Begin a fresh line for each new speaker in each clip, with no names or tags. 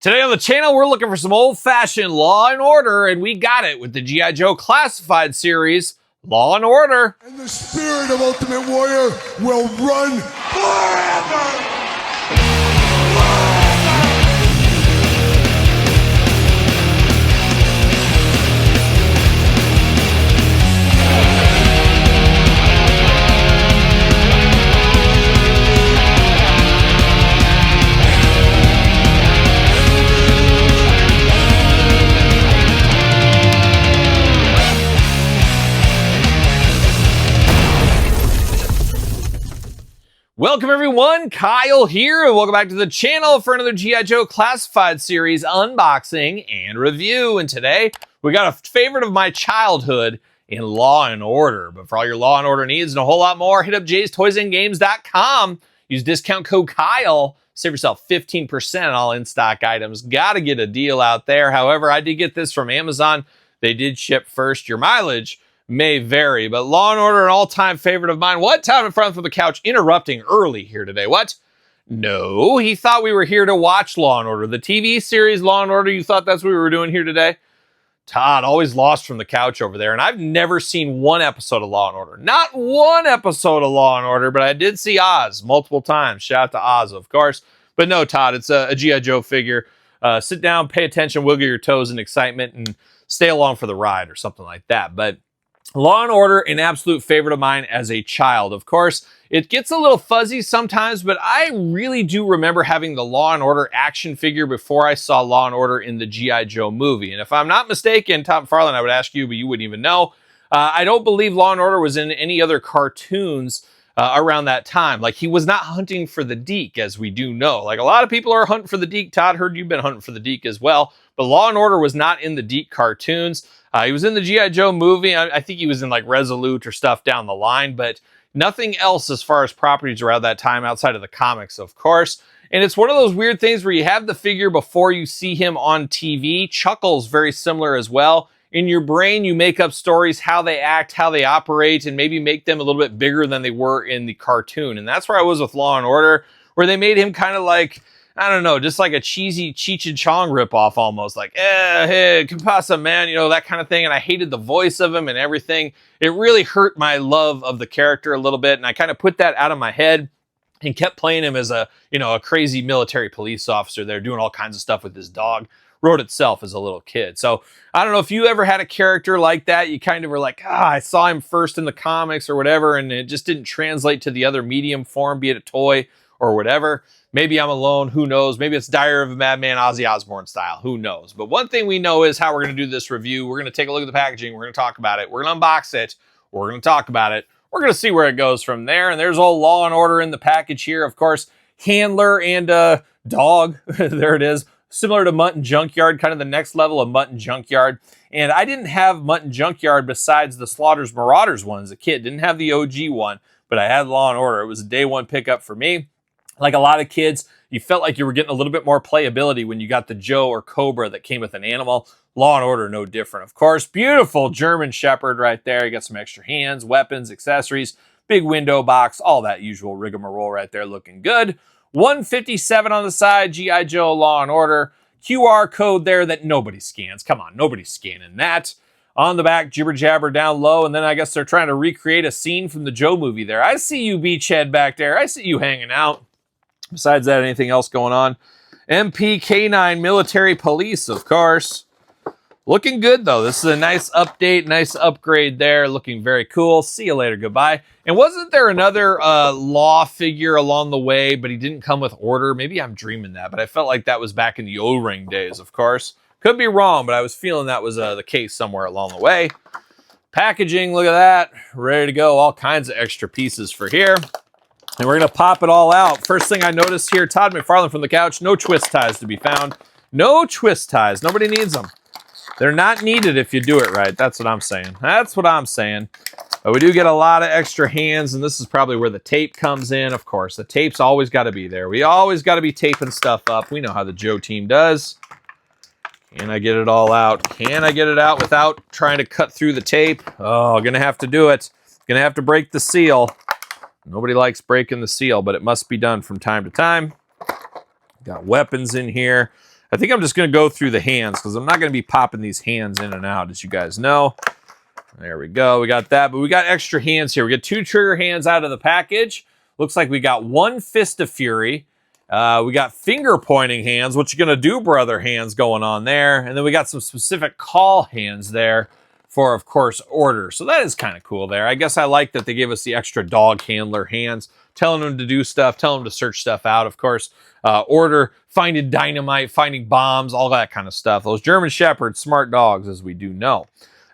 Today on the channel, we're looking for some old-fashioned Law and Order, and we got it with the G.I. Joe Classified series, Law and Order.
And the spirit of Ultimate Warrior will run forever!
Welcome everyone, Kyle here, and welcome back to the channel for another G.I. Joe Classified series unboxing and review. And today, we got a favorite of my childhood in Law and Order. But for all your Law and Order needs and a whole lot more, hit up jaystoysandgames.com. Use discount code Kyle. Save yourself 15% on all in-stock items. Gotta get a deal out there. However, I did get this from Amazon. They did ship first. Your mileage may vary, but Law & Order, an all-time favorite of mine. What? Time in front of the couch interrupting early here today. What? No, he thought we were here to watch Law & Order. The TV series Law & Order, you thought that's what we were doing here today? Todd, always lost from the couch over there, and I've never seen one episode of Law & Order. Not one episode of Law & Order, but I did see Oz multiple times. Shout out to Oz, of course. But no, Todd, it's a G.I. Joe figure. Sit down, pay attention, wiggle your toes in excitement, and stay along for the ride or something like that. But Law & Order, an absolute favorite of mine as a child. Of course, it gets a little fuzzy sometimes, but I really do remember having the Law & Order action figure before I saw Law & Order in the G.I. Joe movie. And if I'm not mistaken, Tom Farland, I would ask you, but you wouldn't even know. I don't believe Law & Order was in any other cartoons around that time. Like, he was not hunting for the Deke, as we do know. Like, a lot of people are hunting for the Deke. Todd, heard you've been hunting for the Deke as well. But Law & Order was not in the Deke cartoons. He was in the G.I. Joe movie. I think he was in like Resolute or stuff down the line, but nothing else as far as properties around that time outside of the comics, of course. And it's one of those weird things where you have the figure before you see him on TV. Chuckle's very similar as well. In your brain, you make up stories, how they act, how they operate, and maybe make them a little bit bigger than they were in the cartoon. And that's where I was with Law & Order, where they made him kind of like, I don't know, just like a cheesy Cheech and Chong ripoff almost. Like, hey, que pasa, man? You know, that kind of thing. And I hated the voice of him and everything. It really hurt my love of the character a little bit. And I kind of put that out of my head and kept playing him as a crazy military police officer there, doing all kinds of stuff with his dog. Wrote itself as a little kid. So I don't know if you ever had a character like that. You kind of were like, I saw him first in the comics or whatever, and it just didn't translate to the other medium form, be it a toy or whatever. Maybe I'm alone. Who knows? Maybe it's Diary of a Madman, Ozzy Osbourne style. Who knows? But one thing we know is how we're going to do this review. We're going to take a look at the packaging. We're going to talk about it. We're going to unbox it. We're going to talk about it. We're going to see where it goes from there. And there's old Law & Order in the package here. Of course, handler and dog. There it is. Similar to Mutt and Junkyard, kind of the next level of Mutt and Junkyard. And I didn't have Mutt and Junkyard besides the Slaughter's Marauders one as a kid. Didn't have the OG one, but I had Law & Order. It was a day one pickup for me. Like a lot of kids, you felt like you were getting a little bit more playability when you got the Joe or Cobra that came with an animal. Law & Order, no different, of course. Beautiful German Shepherd right there. You got some extra hands, weapons, accessories, big window box, all that usual rigmarole right there looking good. 157 on the side, G.I. Joe Law & Order. QR code there that nobody scans. Come on, nobody's scanning that. On the back, jibber jabber down low, and then I guess they're trying to recreate a scene from the Joe movie there. I see you, beachhead, back there. I see you hanging out. Besides that, anything else going on? MPK9 Military Police, of course. Looking good, though. This is a nice update, nice upgrade there. Looking very cool. See you later. Goodbye. And wasn't there another Law figure along the way, but he didn't come with Order? Maybe I'm dreaming that, but I felt like that was back in the O-Ring days, of course. Could be wrong, but I was feeling that was the case somewhere along the way. Packaging, look at that. Ready to go. All kinds of extra pieces for here. And we're going to pop it all out. First thing I noticed here, Todd McFarlane from the couch, no twist ties to be found. No twist ties. Nobody needs them. They're not needed if you do it right. That's what I'm saying. That's what I'm saying. But we do get a lot of extra hands, and this is probably where the tape comes in. Of course, the tape's always got to be there. We always got to be taping stuff up. We know how the Joe team does. Can I get it all out? Can I get it out without trying to cut through the tape? Oh, gonna have to do it. Gonna have to break the seal. Nobody likes breaking the seal, but it must be done from time to time. Got weapons in here. I think I'm just going to go through the hands because I'm not going to be popping these hands in and out, as you guys know. There we go. We got that, but we got extra hands here. We got 2 trigger hands out of the package. Looks like we got 1 Fist of Fury. We got finger pointing hands. What you gonna do, brother hands going on there. And then we got some specific call hands there for, of course, order. So that is kind of cool there. I guess I like that they gave us the extra dog handler hands, telling them to do stuff, telling them to search stuff out, of course. Order, finding dynamite, finding bombs, all that kind of stuff. Those German Shepherds, smart dogs, as we do know.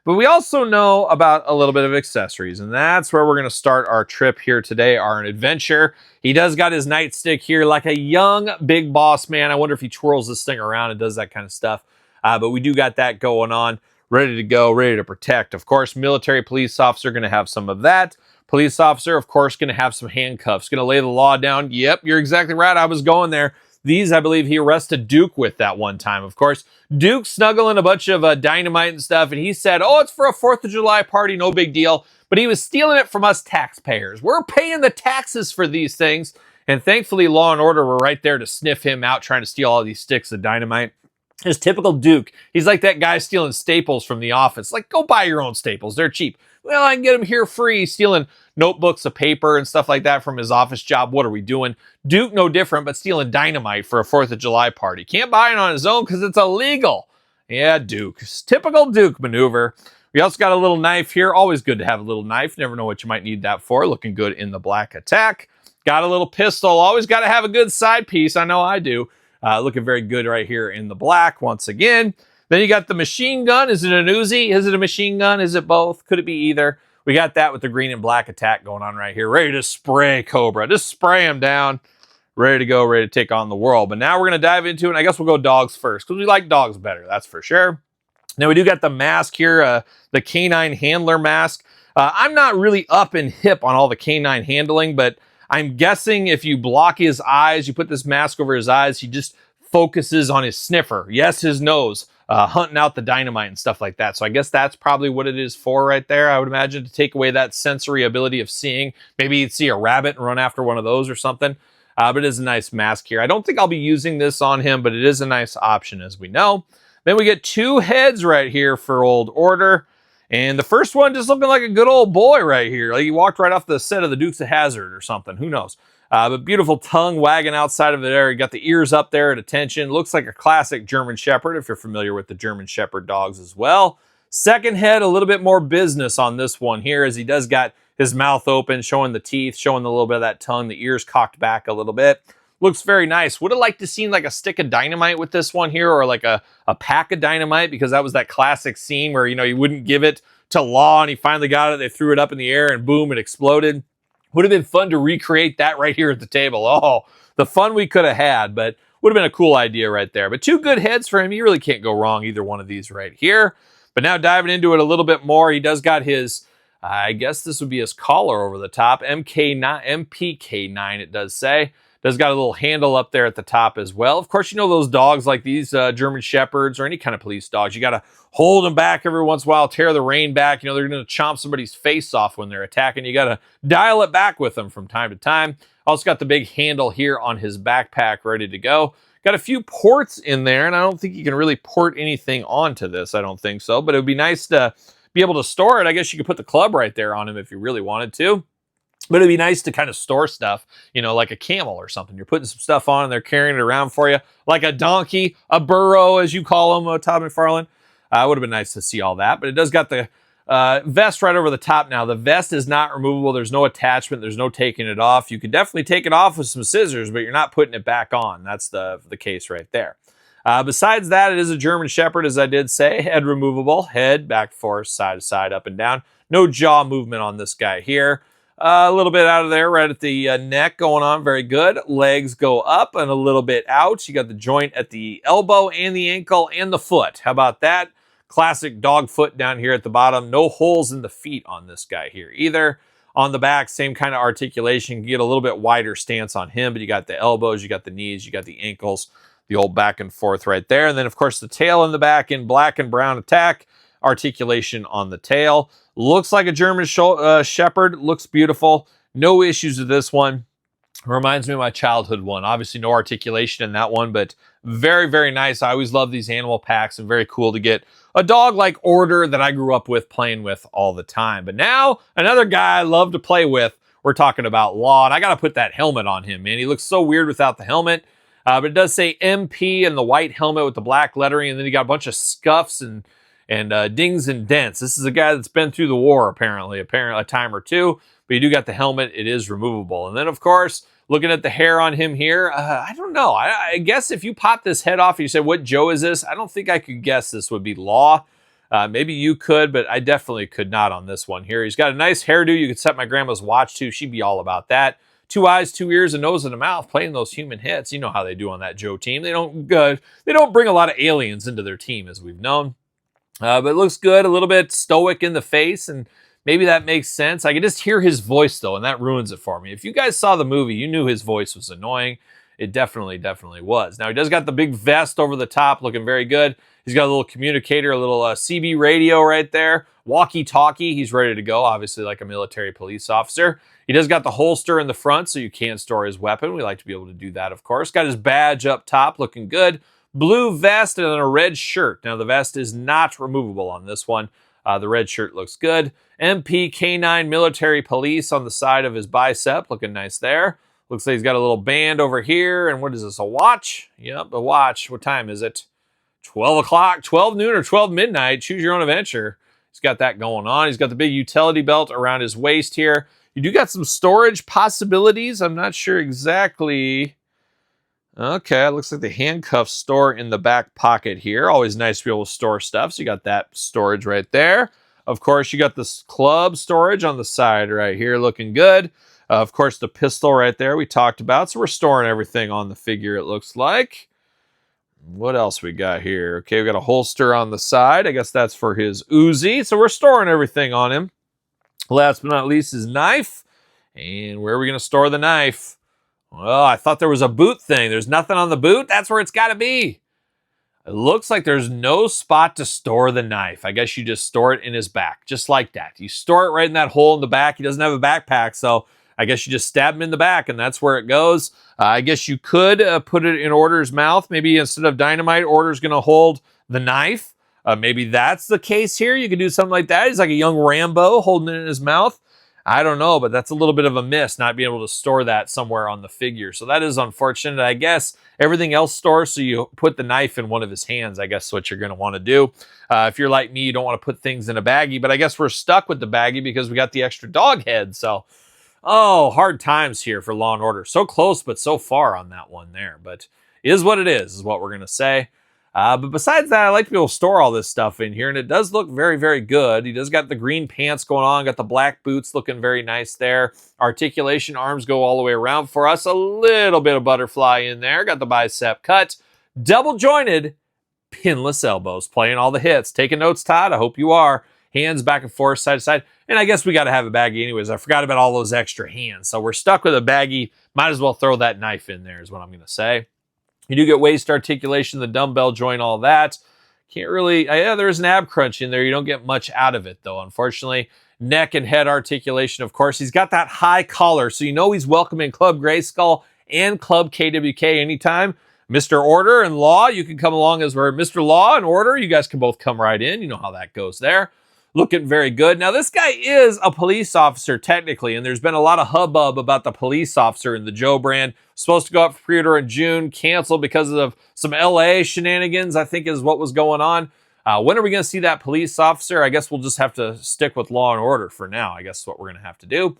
But we also know about a little bit of accessories, and that's where we're going to start our trip here today, our adventure. He does got his nightstick here like a young big boss man. I wonder if he twirls this thing around and does that kind of stuff. But we do got that going on, ready to go, ready to protect. Of course, military police officer going to have some of that. Police officer, of course, going to have some handcuffs, going to lay the law down. Yep, you're exactly right. I was going there. These, I believe, he arrested Duke with that one time. Of course, Duke snuggling a bunch of dynamite and stuff, and he said, oh, it's for a 4th of July party, no big deal. But he was stealing it from us taxpayers. We're paying the taxes for these things. And thankfully, Law and Order were right there to sniff him out, trying to steal all these sticks of dynamite. His typical Duke. He's like that guy stealing staples from the office. Like, go buy your own staples. They're cheap. Well, I can get them here free. Stealing notebooks of paper and stuff like that from his office job. What are we doing? Duke, no different, but stealing dynamite for a 4th of July party. Can't buy it on his own because it's illegal. Yeah, Duke. Typical Duke maneuver. We also got a little knife here. Always good to have a little knife. Never know what you might need that for. Looking good in the black attack. Got a little pistol. Always got to have a good side piece. I know I do. Looking very good right here in the black once again. Then you got the machine gun. Is it an Uzi? Is it a machine gun? Is it both? Could it be either? We got that with the green and black attack going on right here. Ready to spray Cobra. Just spray him down. Ready to go. Ready to take on the world. But now we're going to dive into it. And I guess we'll go dogs first because we like dogs better. That's for sure. Now we do got the mask here. The canine handler mask. I'm not really up and hip on all the canine handling, but I'm guessing if you block his eyes, you put this mask over his eyes, he just focuses on his sniffer. Yes, his nose. Hunting out the dynamite and stuff like that. So I guess that's probably what it is for right there. I would imagine to take away that sensory ability of seeing. Maybe you'd see a rabbit and run after one of those or something. But it is a nice mask here. I don't think I'll be using this on him, but it is a nice option as we know. Then we get 2 heads right here for Old Order. And the first one just looking like a good old boy right here. Like he walked right off the set of the Dukes of Hazzard or something. Who knows? But beautiful tongue wagging outside of it there. You got the ears up there at attention. Looks like a classic German Shepherd if you're familiar with the German Shepherd dogs as well. Second head, a little bit more business on this one here as he does got his mouth open, showing the teeth, showing a little bit of that tongue, the ears cocked back a little bit. Looks very nice. Would have liked to seen like a stick of dynamite with this one here or like a pack of dynamite because that was that classic scene where, you know, you wouldn't give it to Law and he finally got it. They threw it up in the air and boom, it exploded. Would have been fun to recreate that right here at the table. Oh, the fun we could have had, but would have been a cool idea right there. But 2 good heads for him. You really can't go wrong either one of these right here. But now diving into it a little bit more, he does got his, I guess this would be his collar over the top. MPK9, it does say. Does got a little handle up there at the top as well. Of course, you know those dogs like these German Shepherds or any kind of police dogs, you got to hold them back every once in a while, tear the rein back. You know, they're going to chomp somebody's face off when they're attacking. You got to dial it back with them from time to time. Also got the big handle here on his backpack ready to go. Got a few ports in there, and I don't think you can really port anything onto this. I don't think so, but it would be nice to be able to store it. I guess you could put the club right there on him if you really wanted to. But it'd be nice to kind of store stuff, you know, like a camel or something. You're putting some stuff on and they're carrying it around for you. Like a donkey, a burro, as you call them, Todd McFarlane. Would have been nice to see all that. But it does got the vest right over the top now. The vest is not removable. There's no attachment. There's no taking it off. You could definitely take it off with some scissors, but you're not putting it back on. That's the case right there. Besides that, it is a German Shepherd, as I did say. Head removable. Head, back, forth, side to side, up and down. No jaw movement on this guy here. A little bit out of there right at the neck going on. Very good. Legs go up and a little bit out. You got the joint at the elbow and the ankle and the foot. How about that? Classic dog foot down here at the bottom. No holes in the feet on this guy here either. On the back, same kind of articulation. You can get a little bit wider stance on him, but you got the elbows, you got the knees, you got the ankles, the old back and forth right there. And then, of course, the tail in the back in black and brown attack. Articulation on the tail. Looks like a German Shepherd. Looks beautiful. No issues with this one. Reminds me of my childhood one. Obviously, no articulation in that one, but very, very nice. I always love these animal packs and very cool to get a dog like Order that I grew up with playing with all the time. But now, another guy I love to play with, we're talking about Law, and I got to put that helmet on him, man. He looks so weird without the helmet, but it does say MP and the white helmet with the black lettering, and then you got a bunch of scuffs and dings and dents. This is a guy that's been through the war, apparently a time or two, but you do got the helmet. It is removable. And then, of course, looking at the hair on him here, I don't know. I guess if you pop this head off and you say, what Joe is this? I don't think I could guess this would be Law. Maybe you could, but I definitely could not on this one here. He's got a nice hairdo you could set my grandma's watch to. She'd be all about that. 2 eyes, 2 ears, a nose, and a mouth, playing those human hits. You know how they do on that Joe team. They don't bring a lot of aliens into their team, as we've known. But it looks good, a little bit stoic in the face, and maybe that makes sense. I can just hear his voice, though, and that ruins it for me. If you guys saw the movie, you knew his voice was annoying. It definitely was. Now, he does got the big vest over the top, looking very good. He's got a little communicator, a little CB radio right there. Walkie-talkie, he's ready to go, obviously like a military police officer. He does got the holster in the front, so you can store his weapon. We like to be able to do that, of course. Got his badge up top, looking good. Blue vest and a red shirt. Now, the vest is not removable on this one. The red shirt looks good. MP K9 military police on the side of his bicep. Looking nice there. Looks like he's got a little band over here. And what is this, a watch? Yep, a watch. What time is it? 12 o'clock, 12 noon, or 12 midnight. Choose your own adventure. He's got that going on. He's got the big utility belt around his waist here. You do got some storage possibilities. I'm not sure exactly. Okay, it looks like the handcuffs store in the back pocket here. Always nice to be able to store stuff. So you got that storage right there. Of course, you got this club storage on the side right here, looking good. Of course, the pistol right there we talked about. So we're storing everything on the figure, it looks like. What else we got here? Okay, we got a holster on the side. I guess that's for his Uzi. So we're storing everything on him. Last but not least, his knife. And where are we going to store the knife? Well, I thought there was a boot thing. There's nothing on the boot. That's where it's got to be. It looks like there's no spot to store the knife. I guess you just store it in his back, just like that. You store it right in that hole in the back. He doesn't have a backpack, so I guess you just stab him in the back, and that's where it goes. I guess you could put it in Order's mouth. Maybe instead of dynamite, Order's going to hold the knife. Maybe that's the case here. You could do something like that. He's like a young Rambo holding it in his mouth. I don't know, but that's a little bit of a miss, not being able to store that somewhere on the figure. So that is unfortunate. I guess everything else stores, so you put the knife in one of his hands. I guess what you're going to want to do. If you're like me, you don't want to put things in a baggie, but I guess we're stuck with the baggie because we got the extra dog head. So, hard times here for Law & Order. So close, but so far on that one there. But it is what it is what we're going to say. But besides that, I like to be able to store all this stuff in here, and it does look very, very good. He does got the green pants going on, got the black boots looking very nice there. Articulation arms go all the way around for us. A little bit of butterfly in there. Got the bicep cut. Double jointed, pinless elbows. Playing all the hits. Taking notes, Todd? I hope you are. Hands back and forth, side to side. And I guess we got to have a baggie anyways. I forgot about all those extra hands. So we're stuck with a baggie. Might as well throw that knife in there is what I'm going to say. You do get waist articulation, the dumbbell joint, all that. Can't really, there's an ab crunch in there. You don't get much out of it, though, unfortunately. Neck and head articulation, of course. He's got that high collar, so you know he's welcome in Club Grayskull and Club KWK anytime. Mr. Order and Law, you can come along as we're Mr. Law and Order. You guys can both come right in. You know how that goes there. Looking very good. Now, this guy is a police officer, technically, and there's been a lot of hubbub about the police officer in the Joe brand. Supposed to go up for pre-order in June, canceled because of some LA shenanigans, I think is what was going on. When are we going to see that police officer? I guess we'll just have to stick with Law & Order for now. I guess is what we're going to have to do.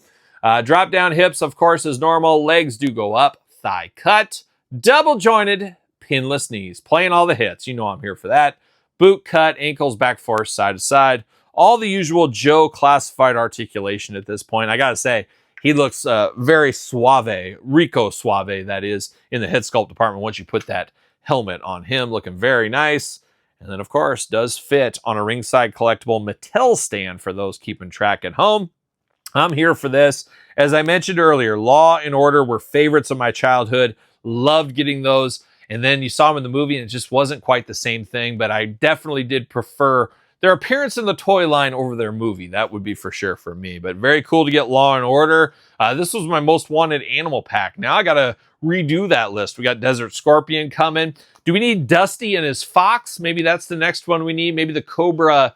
Drop down hips, of course, as normal. Legs do go up. Thigh cut. Double jointed. Pinless knees. Playing all the hits. You know I'm here for that. Boot cut. Ankles back forth, side to side. All the usual Joe classified articulation at this point. I got to say, he looks very suave, Rico suave, that is, in the head sculpt department once you put that helmet on him. Looking very nice. And then, of course, does fit on a ringside collectible Mattel stand for those keeping track at home. I'm here for this. As I mentioned earlier, Law & Order were favorites of my childhood. Loved getting those. And then you saw them in the movie, and it just wasn't quite the same thing. But I definitely did prefer their appearance in the toy line over their movie. That would be for sure for me. But very cool to get Law and Order. This was my most wanted animal pack. Now I got to redo that list. We got Desert Scorpion coming. Do we need Dusty and his fox? Maybe that's the next one we need. Maybe the Cobra.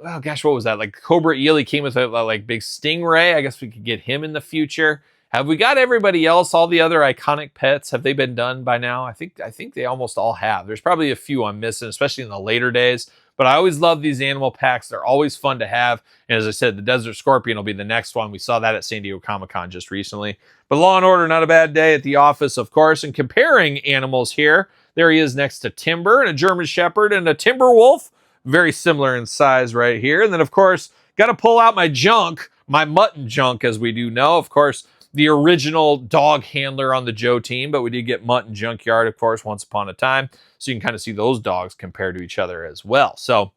Oh gosh, what was that? Like Cobra Eel, he came with a like big stingray. I guess we could get him in the future. Have we got everybody else? All the other iconic pets, have they been done by now? I think they almost all have. There's probably a few I'm missing, especially in the later days. But I always love these animal packs. They're always fun to have. And as I said, the Desert Scorpion will be the next one. We saw that at San Diego Comic-Con just recently. But Law and Order, not a bad day at the office, of course. And comparing animals here, there he is next to Timber and a German Shepherd and a Timber Wolf. Very similar in size right here. And then, of course, got to pull out my junk, my mutton junk, as we do know. Of course, the original dog handler on the Joe team, but we did get Mutton Junkyard, of course, once upon a time. So you can kind of see those dogs compared to each other as well. So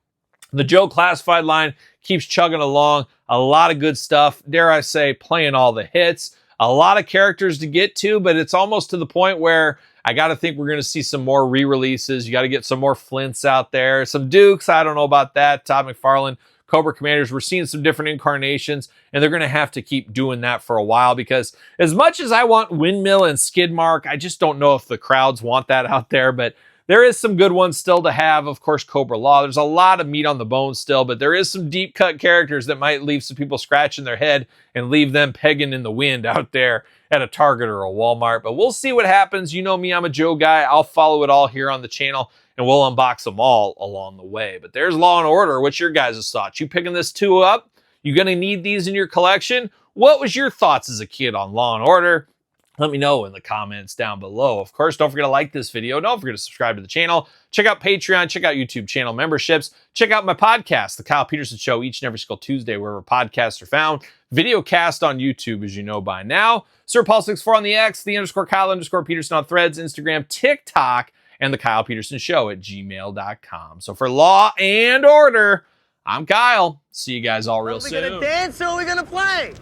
the Joe classified line keeps chugging along. A lot of good stuff. Dare I say, playing all the hits. A lot of characters to get to, but it's almost to the point where I got to think we're going to see some more re-releases. You got to get some more Flints out there. Some Dukes, I don't know about that. Todd McFarlane, Cobra Commanders, we're seeing some different incarnations, and they're going to have to keep doing that for a while because as much as I want Windmill and Skidmark, I just don't know if the crowds want that out there, but there is some good ones still to have. Of course, Cobra Law. There's a lot of meat on the bone still, but there is some deep cut characters that might leave some people scratching their head and leave them pegging in the wind out there at a Target or a Walmart. But we'll see what happens. You know me, I'm a Joe guy. I'll follow it all here on the channel, and we'll unbox them all along the way. But there's Law and Order. What's your guys' thoughts? You picking this two up? You going to need these in your collection? What was your thoughts as a kid on Law and Order? Let me know in the comments down below. Of course, don't forget to like this video. Don't forget to subscribe to the channel. Check out Patreon. Check out YouTube channel memberships. Check out my podcast, The Kyle Peterson Show, each and every single Tuesday, wherever podcasts are found. Video cast on YouTube, as you know by now. Sir Paul64 on the X, _Kyle_Peterson on Threads, Instagram, TikTok, and The Kyle Peterson Show at gmail.com. So for Law and Order, I'm Kyle. See you guys all real soon.
Are we gonna dance or are we gonna play?